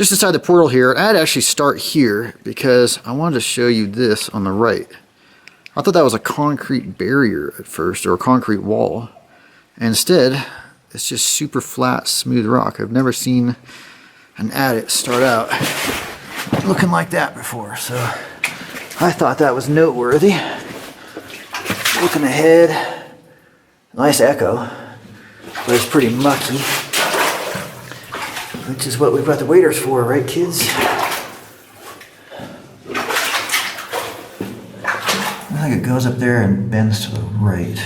just inside the portal here. I'd actually start here because I wanted to show you this on the right. I thought that was a concrete barrier at first, or a concrete wall. And instead, it's just super flat, smooth rock. I've never seen an adit start out looking like that before, so I thought that was noteworthy. Looking ahead, nice echo, but it's pretty mucky, which is what we've got the waders for, right kids? I think it goes up there and bends to the right.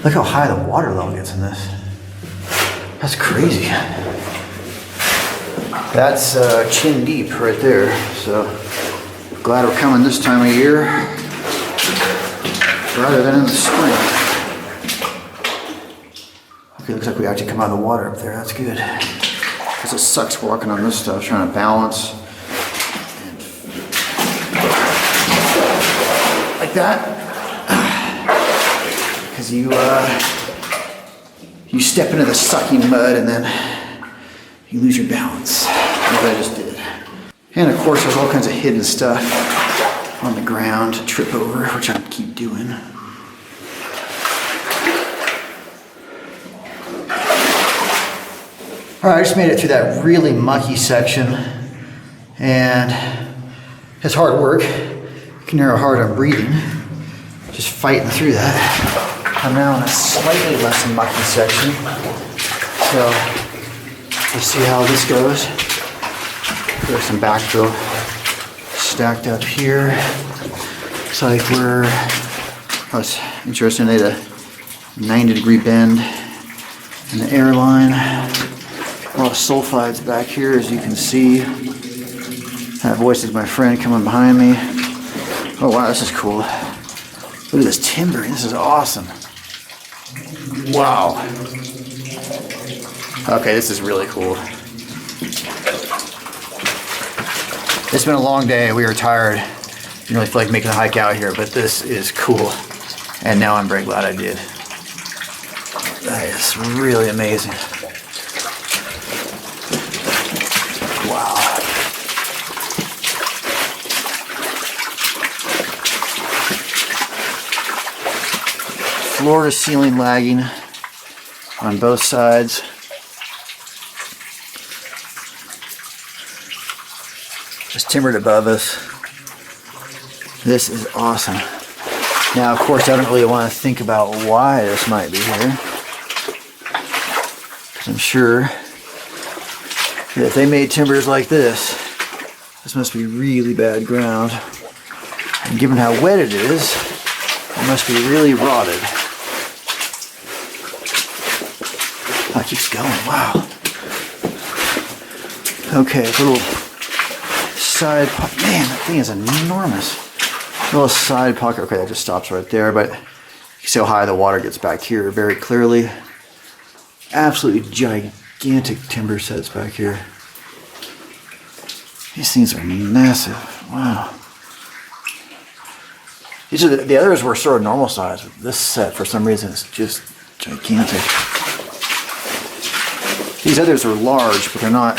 Look how high the water level gets in this. That's crazy. That's chin deep right there. So glad we're coming this time of year rather than in the spring. Okay, looks like we actually come out of the water up there. That's good. Because it sucks walking on this stuff, trying to balance. Like that. Because you step into the sucking mud and then you lose your balance, like I just did. And of course there's all kinds of hidden stuff on the ground to trip over, which I keep doing. Alright, I just made it through that really mucky section, and it's hard work. You can hear how hard I'm breathing, just fighting through that. I'm now in a slightly less mucky section, so let's see how this goes. There's some backfill stacked up here. Looks like that's interesting, they had a 90-degree bend in the airline. A lot of sulfides back here, as you can see. That voice is my friend coming behind me. Oh wow, this is cool. Look at this timbering, this is awesome. Wow. Okay, this is really cool. It's been a long day, we were tired. Didn't really feel like making a hike out here, but this is cool. And now I'm very glad I did. That is really amazing. Wow. Floor to ceiling lagging on both sides. Just timbered above us. This is awesome. Now, of course, I don't really want to think about why this might be here, because I'm sure that if they made timbers like this must be really bad ground. And given how wet it is, it must be really rotted. Oh, it keeps going, wow. Okay, a little side pocket. Man, that thing is enormous. A little side pocket. Okay, that just stops right there, but you see how high the water gets back here very clearly. Absolutely gigantic timber sets back here. These things are massive. Wow. These are the others were sort of normal size. This set, for some reason, is just gigantic. These others are large, but they're not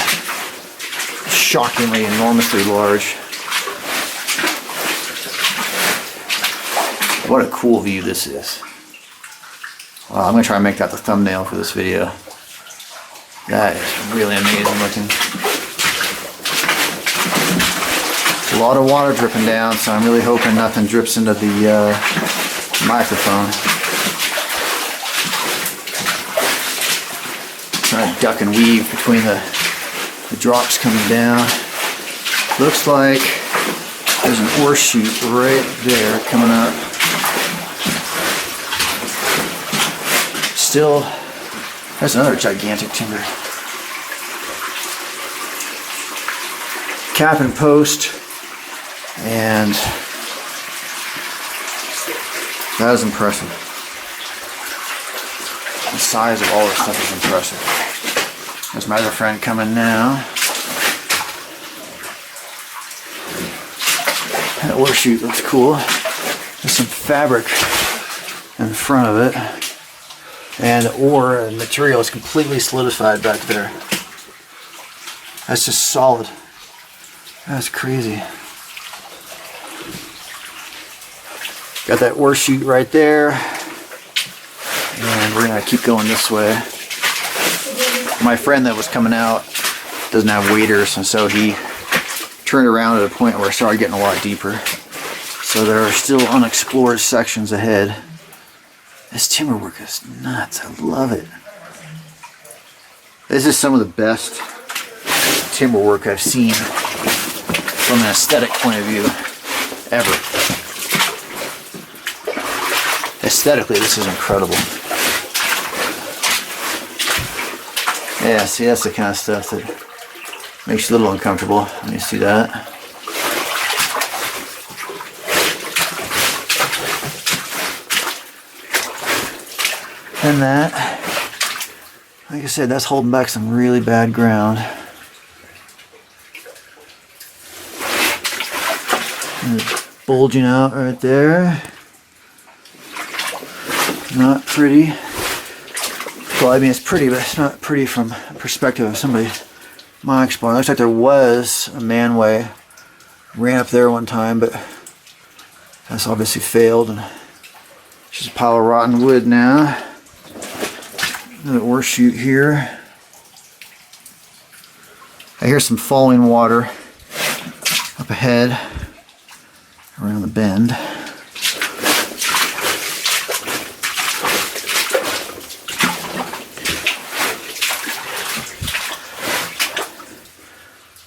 shockingly, enormously large. What a cool view this is. Wow, I'm going to try and make that the thumbnail for this video. That is really amazing looking. A lot of water dripping down, so I'm really hoping nothing drips into the microphone. Trying to duck and weave between the drops coming down. Looks like there's an ore chute right there coming up. Still, there's another gigantic timber. Cap and post, and that is impressive. The size of all this stuff is impressive. There's my other friend coming now. That ore chute looks cool. There's some fabric in front of it. And the ore and material is completely solidified back there. That's just solid. That's crazy. Got that ore chute right there. And we're gonna keep going this way. My friend that was coming out doesn't have waders, and so he turned around at a point where it started getting a lot deeper. So there are still unexplored sections ahead. This timber work is nuts. I love it. This is some of the best timber work I've seen from an aesthetic point of view ever. Aesthetically, this is incredible. Yeah, see, that's the kind of stuff that makes you a little uncomfortable when you see that. And that, like I said, that's holding back some really bad ground. And it's bulging out right there. Not pretty. Well, I mean, it's pretty, but it's not pretty from the perspective of somebody my exploring. Looks like there was a manway ran up there one time, but that's obviously failed, and it's just a pile of rotten wood now. Another ore chute here. I hear some falling water up ahead around the bend.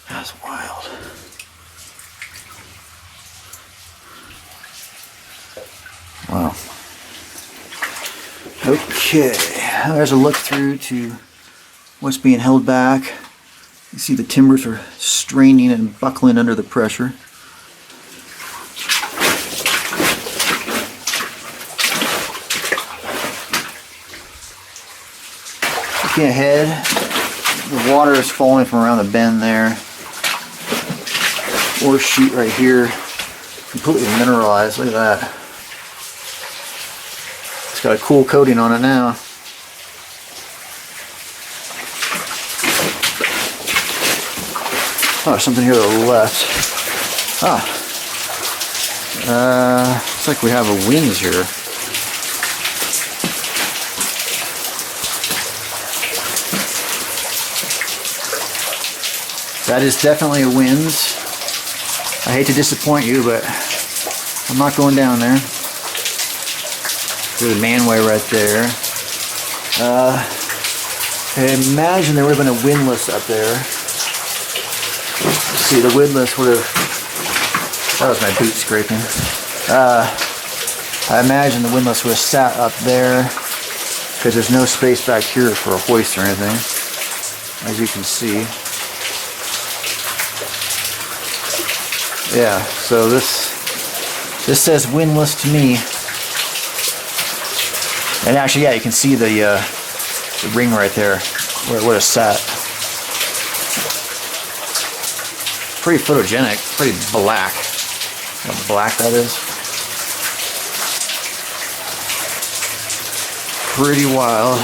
That's wild. Wow. Okay, there's a look through to what's being held back. You see the timbers are straining and buckling under the pressure. Looking ahead, the water is falling from around the bend there. Ore chute right here, completely mineralized. Look at that. It's got a cool coating on it now. Oh, there's something here to the left. Ah. Looks like we have a winds here. That is definitely a winds. I hate to disappoint you, but I'm not going down there. There's a manway right there. I imagine there would have been a windlass up there. See, the windlass would have... That was my boot scraping. I imagine the windlass would have sat up there because there's no space back here for a hoist or anything, as you can see. Yeah, so this says windlass to me. And actually, yeah, you can see the ring right there where it would have sat. Pretty photogenic, pretty black. How black that is. Pretty wild.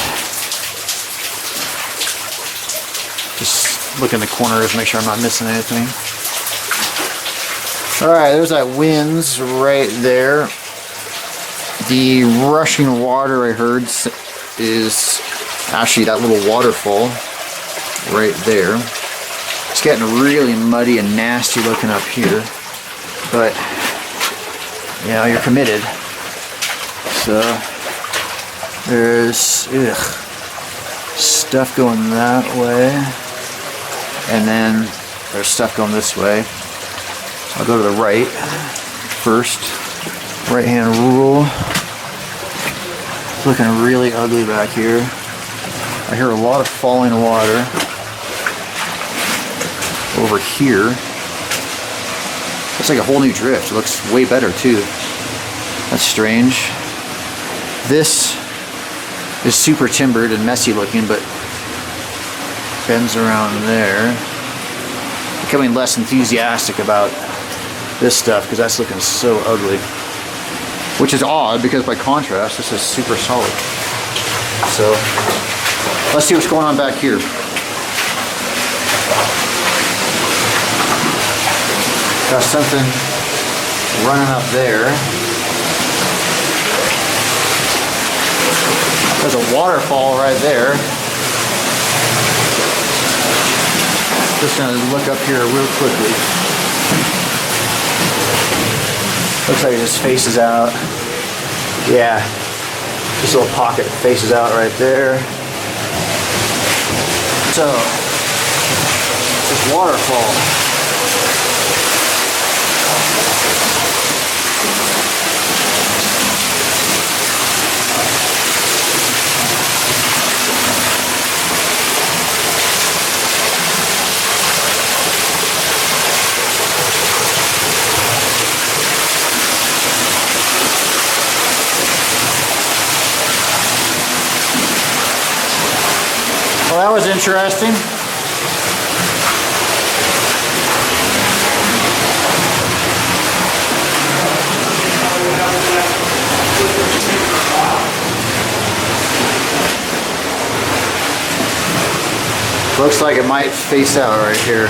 Just look in the corners, make sure I'm not missing anything. Alright, there's that winds right there. The rushing water I heard is actually that little waterfall right there. It's getting really muddy and nasty looking up here, but you know, you're committed. So there's stuff going that way, and then there's stuff going this way. I'll go to the right first. Right hand rule. It's looking really ugly back here. I hear a lot of falling water over here. Looks like a whole new drift. It looks way better too. That's strange. This is super timbered and messy looking, but bends around there. Becoming less enthusiastic about this stuff because that's looking so ugly. which is odd because by contrast, this is super solid. So let's see what's going on back here. Got something running up there. There's a waterfall right there. Just gonna look up here real quickly. Looks like it just faces out. Yeah, just a little pocket faces out right there. So, this waterfall. Well, that was interesting. Looks like it might face out right here.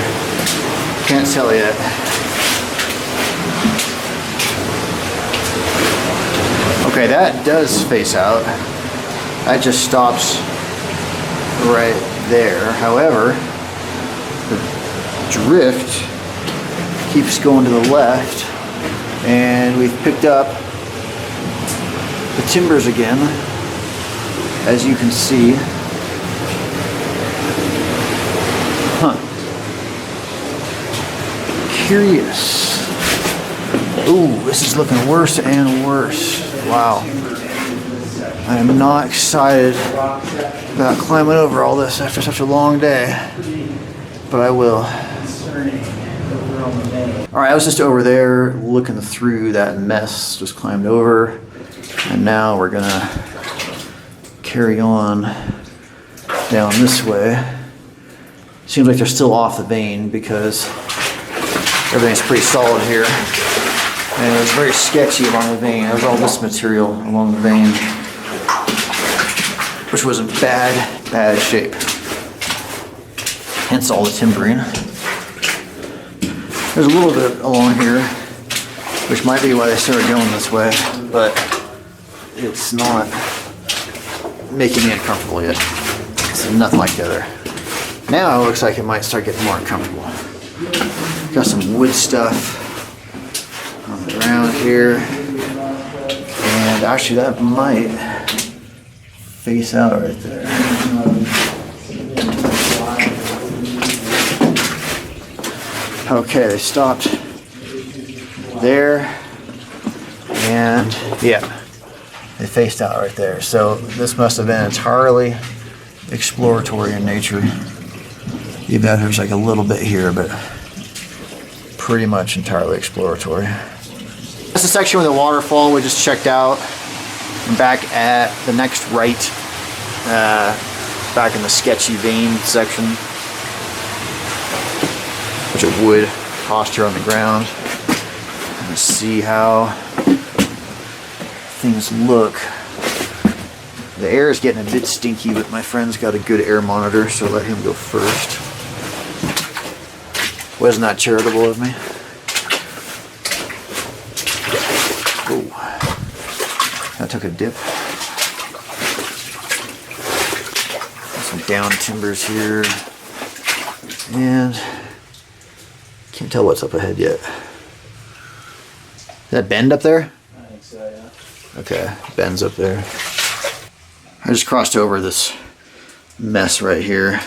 Can't tell yet. Okay, that does face out. That just stops right there. However, the drift keeps going to the left, and we've picked up the timbers again, as you can see. Huh. Curious. Ooh, this is looking worse and worse. Wow. I am not excited about climbing over all this after such a long day, but I will. Alright, I was just over there looking through that mess, just climbed over, and now we're gonna carry on down this way. Seems like they're still off the vein because everything's pretty solid here. And it was very sketchy along the vein. There's all this material along the vein, which was in bad shape. Hence all the timbering. There's a little bit along here, which might be why they started going this way, but it's not making me uncomfortable yet. It's nothing like the other. Now it looks like it might start getting more uncomfortable. Got some wood stuff on the ground here, and actually that might face out right there. Okay, they stopped there, and yeah, they faced out right there. So this must have been entirely exploratory in nature. Even though there's like a little bit here, but pretty much entirely exploratory. That's the section with the waterfall we just checked out. I'm back at the next right, back in the sketchy vein section. Bunch of wood posture on the ground. Let's see how things look. The air is getting a bit stinky, but my friend's got a good air monitor, so let him go first. Wasn't that charitable of me? Oh, that took a dip. Some down timbers here, and can't tell what's up ahead yet. Is that bend up there? I think so, yeah. Okay, bend's up there. I just crossed over this mess right here,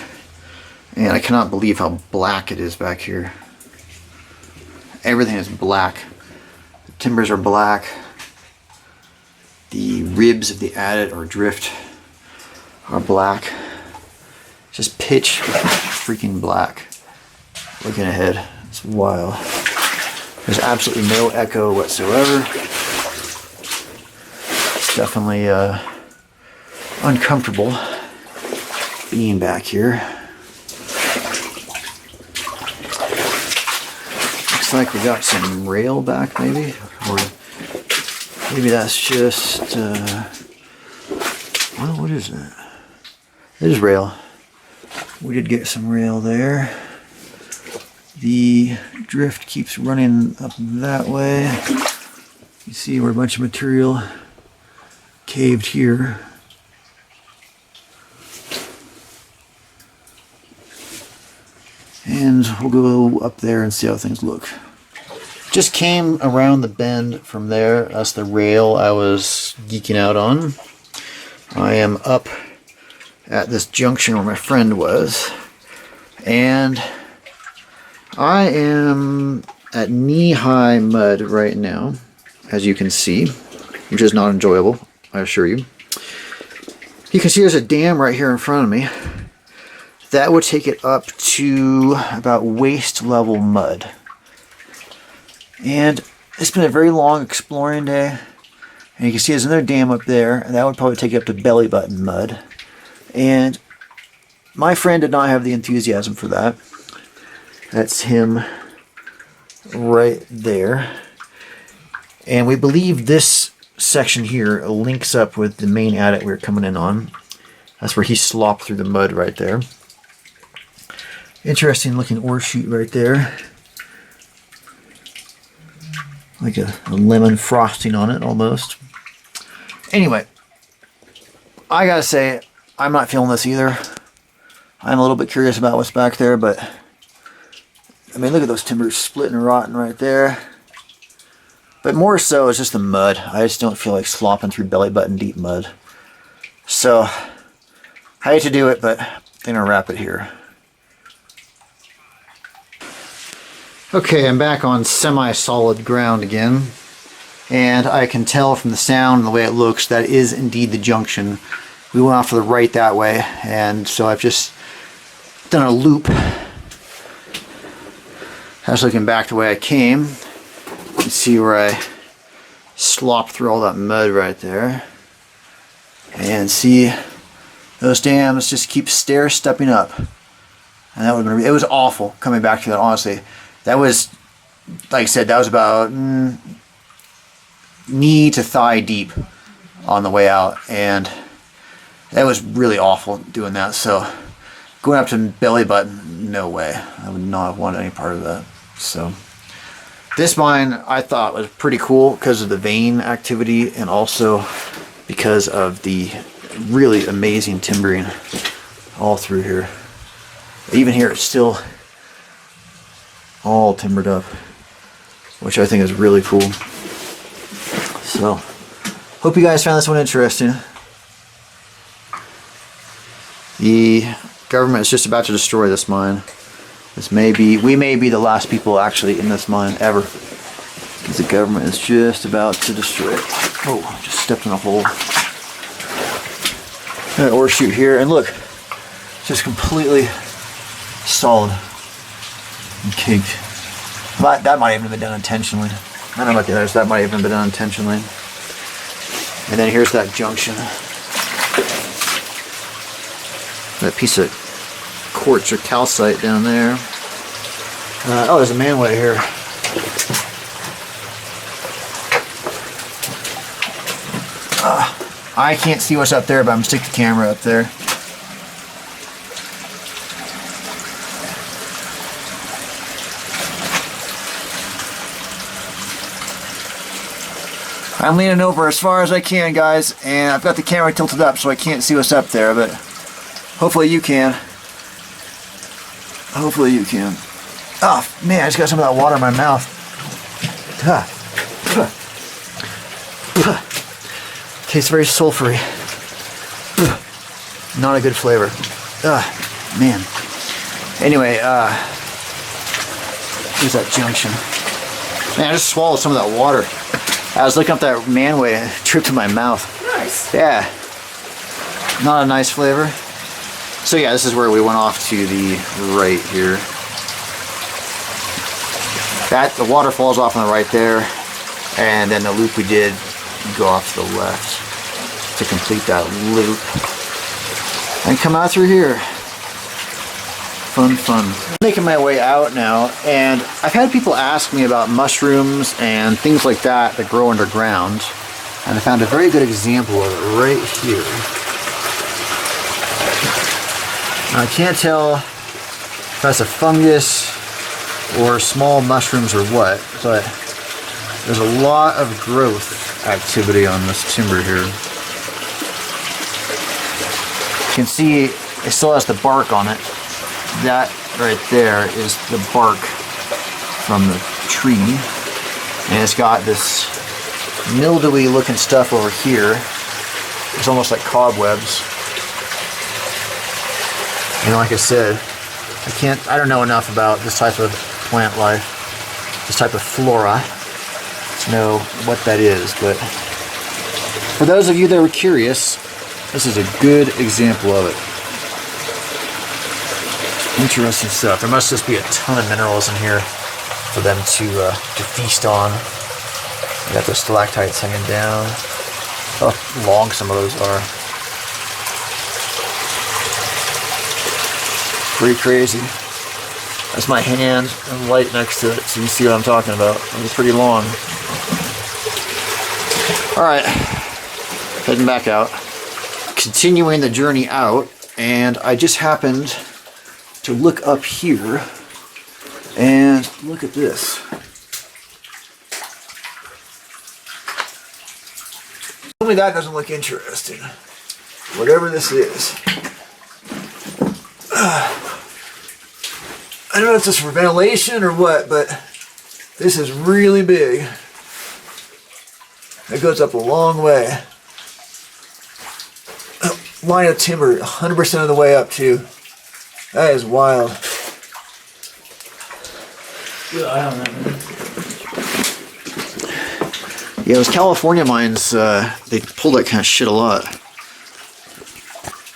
and I cannot believe how black it is back here. Everything is black. The timbers are black. The ribs of the adit or drift are black. Just pitch freaking black. Looking ahead, it's wild. There's absolutely no echo whatsoever. It's definitely uncomfortable being back here. Looks like we got some rail back maybe, or Maybe that's just, well, what is that? It is rail. We did get some rail there. The drift keeps running up that way. You see where a bunch of material caved here. And we'll go up there and see how things look. Just came around the bend from there. That's the rail I was geeking out on. I am up at this junction where my friend was. And I am at knee-high mud right now, as you can see, which is not enjoyable, I assure you. You can see there's a dam right here in front of me. That would take it up to about waist level mud. And it's been a very long exploring day. And you can see there's another dam up there, and that would probably take it up to belly button mud. And my friend did not have the enthusiasm for that. That's him right there. And we believe this section here links up with the main adit we were coming in on. That's where he slopped through the mud right there. Interesting looking ore chute right there. Like a lemon frosting on it almost. Anyway, I gotta say, I'm not feeling this either. I'm a little bit curious about what's back there, but I mean, look at those timbers splitting and rotting right there. But more so, it's just the mud. I just don't feel like slopping through belly button deep mud. So, I hate to do it, but I'm gonna wrap it here. Okay, I'm back on semi-solid ground again, and I can tell from the sound and the way it looks that is indeed the junction. We went off to the right that way, and so I've just done a loop. I was looking back the way I came. You can see where I slopped through all that mud right there. And see, those dams just keep stair-stepping up. And that would have been, it was awful coming back to that, honestly. That was, like I said, that was about knee to thigh deep on the way out, and that was really awful doing that. So going up to belly button, no way. I would not have wanted any part of that. So this mine I thought was pretty cool because of the vein activity and also because of the really amazing timbering all through here. Even here it's still all timbered up, which I think is really cool. So, hope you guys found this one interesting. The government is just about to destroy this mine. We may be the last people actually in this mine ever, because the government is just about to destroy it. Oh, just stepped in a hole. An ore chute here, and look, just completely solid. And caked. But that might even have been done intentionally. I don't know about the others, that might even have been done intentionally. And then here's that junction. That piece of quartz or calcite down there. Oh, there's a manway here. I can't see what's up there, but I'm gonna stick the camera up there. I'm leaning over as far as I can, guys, and I've got the camera tilted up so I can't see what's up there, but hopefully you can. Hopefully you can. Oh, man, I just got some of that water in my mouth. Tastes very sulfury. Not a good flavor. Man. Anyway, here's that junction. Man, I just swallowed some of that water. I was looking up that manway and it tripped in my mouth. Nice. Yeah. Not a nice flavor. So yeah, this is where we went off to the right here. The waterfall's off on the right there. And then the loop we did go off to the left to complete that loop. And come out through here. Fun, fun. I'm making my way out now, and I've had people ask me about mushrooms and things like that that grow underground. And I found a very good example of it right here. Now, I can't tell if that's a fungus or small mushrooms or what, but there's a lot of growth activity on this timber here. You can see it still has the bark on it. That right there is the bark from the tree. And it's got this mildewy looking stuff over here. It's almost like cobwebs. And like I said, I don't know enough about this type of plant life, this type of flora, to know what that is. But for those of you that were curious, this is a good example of it. Interesting stuff. There must just be a ton of minerals in here for them to feast on. You got those stalactites hanging down. How long some of those are. Pretty crazy. That's my hand and light next to it, so you see what I'm talking about. It's pretty long. Alright, heading back out. Continuing the journey out, and I just happened to look up here and look at this. Tell me that doesn't look interesting. Whatever this is. I don't know if this is for ventilation or what, but this is really big. It goes up a long way. Line of timber, 100% of the way up too. That is wild. Good eye on that, man. Yeah, those California mines, they pull that kind of shit a lot.